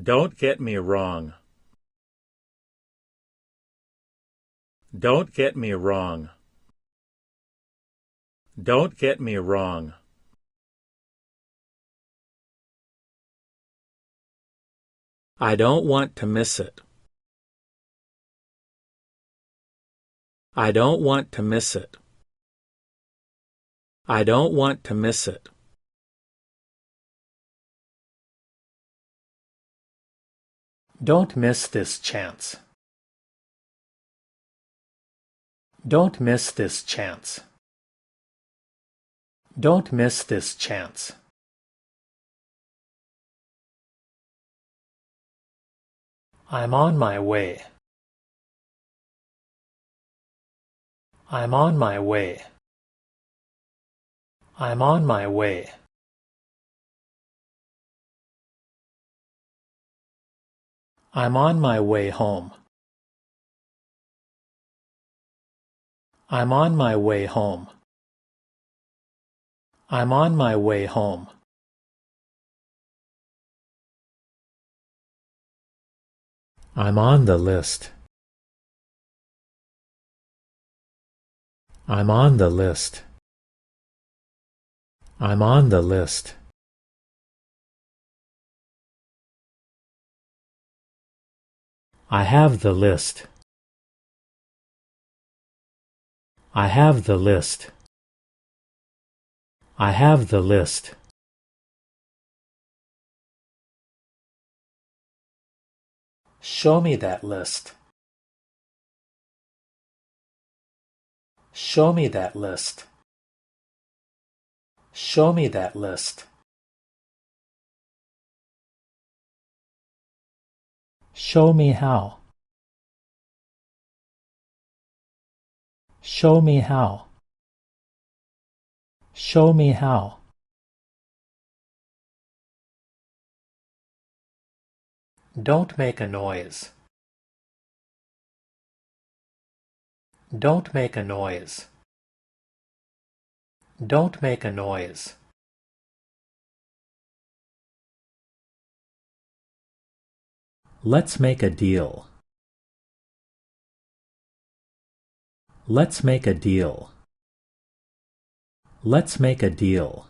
Don't get me wrong. Don't get me wrong. Don't get me wrong. I don't want to miss it. I don't want to miss it. I don't want to miss it. Don't miss this chance. Don't miss this chance. Don't miss this chance. I'm on my way. I'm on my way. I'm on my way. I'm on my way home. I'm on my way home. I'm on my way home. I'm on the list. I'm on the list. I'm on the list. I have the list. I have the list. I have the list. Show me that list. Show me that list. Show me that list. Show me how. Show me how. Show me how. Don't make a noise. Don't make a noise. Don't make a noise. Let's make a deal. Let's make a deal. Let's make a deal.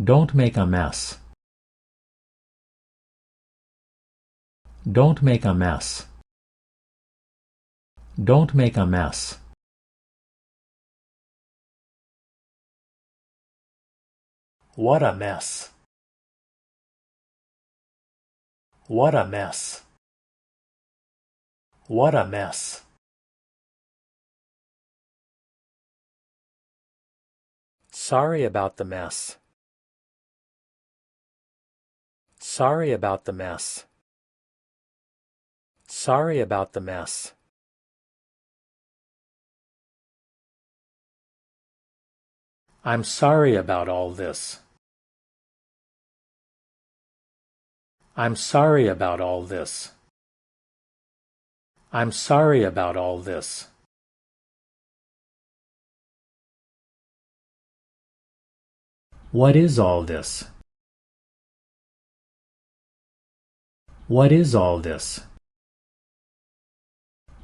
Don't make a mess. Don't make a mess. Don't make a mess. What a mess. What a mess. What a mess. Sorry about the mess. Sorry about the mess. Sorry about the mess. I'm sorry about all this. I'm sorry about all this. I'm sorry about all this. What is all this? What is all this?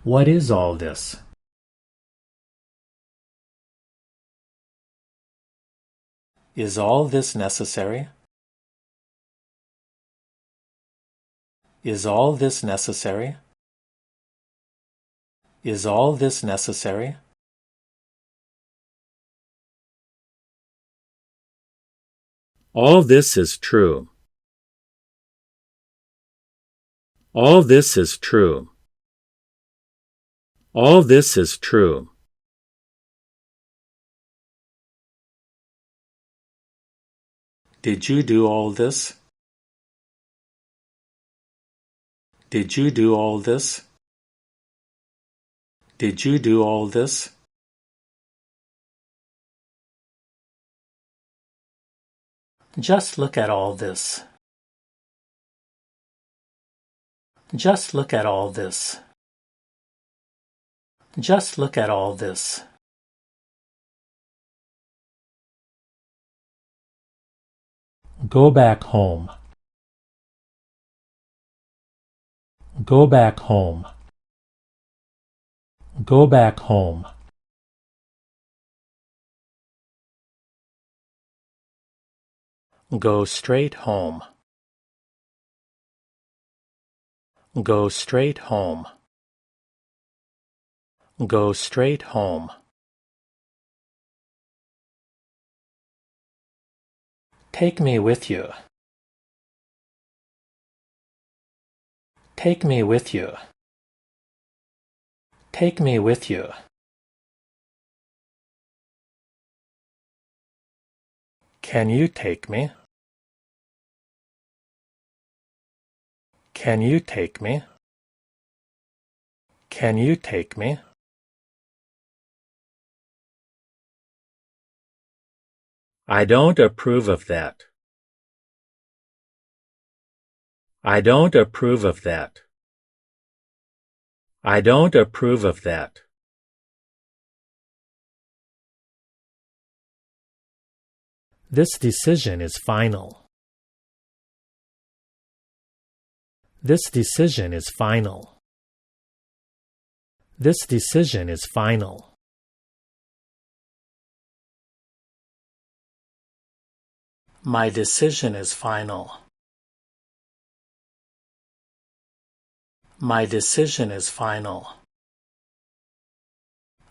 What is all this? Is all this necessary? Is all this necessary? Is all this necessary? All this is true. All this is true. All this is true. Did you do all this? Did you do all this? Did you do all this? Just look at all this. Just look at all this. Just look at all this. Go back home. Go back home. Go back home. Go straight home. Go straight home. Go straight home. Take me with you. Take me with you. Take me with you. Can you take me? Can you take me? Can you take me? I don't approve of that. I don't approve of that. I don't approve of that. This decision is final. This decision is final. This decision is final. My decision is final. My decision is final.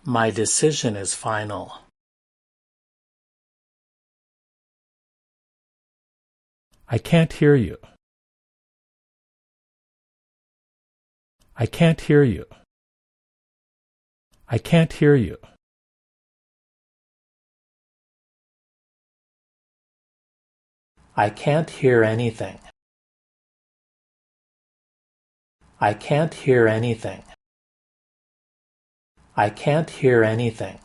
My decision is final. I can't hear you. I can't hear you. I can't hear you. I can't hear anything. I can't hear anything. I can't hear anything.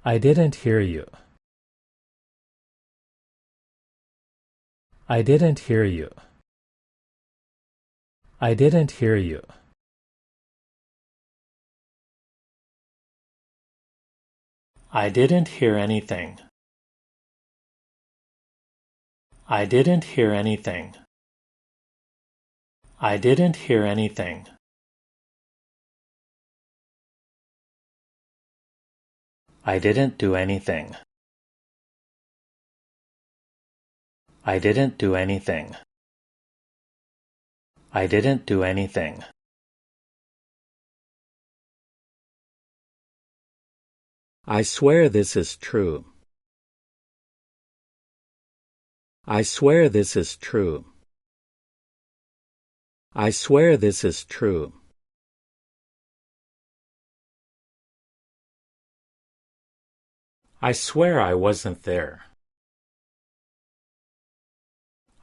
I didn't hear you. I didn't hear you. I didn't hear you. I didn't hear anything. I didn't hear anything. I didn't hear anything. I didn't do anything. I didn't do anything. I didn't do anything. I swear this is true. I swear this is true. I swear this is true. I swear I wasn't there.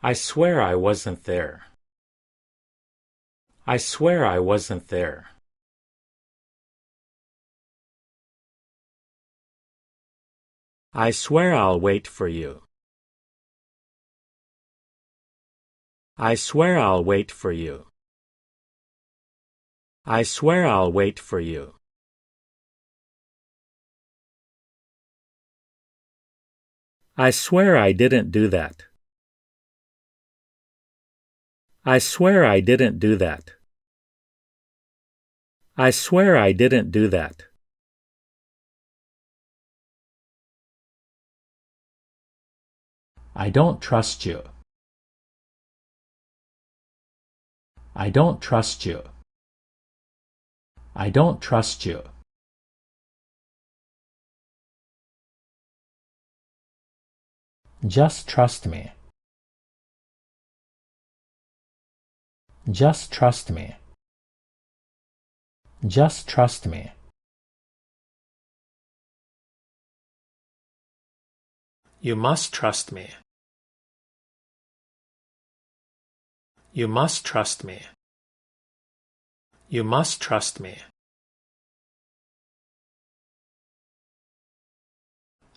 I swear I wasn't there. I swear I wasn't there. I swear I'll wait for you. I swear I'll wait for you. I swear I'll wait for you. I swear I didn't do that. I swear I didn't do that. I swear I didn't do that. I don't trust you. I don't trust you. I don't trust you. Just trust me. Just trust me. Just trust me. You must trust me. You must trust me. You must trust me.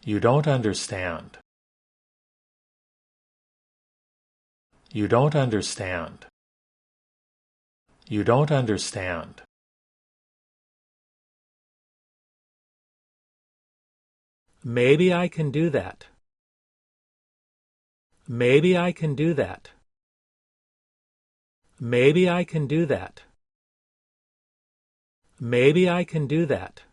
You don't understand. You don't understand. You don't understand. Maybe I can do that. Maybe I can do that. Maybe I can do that. Maybe I can do that.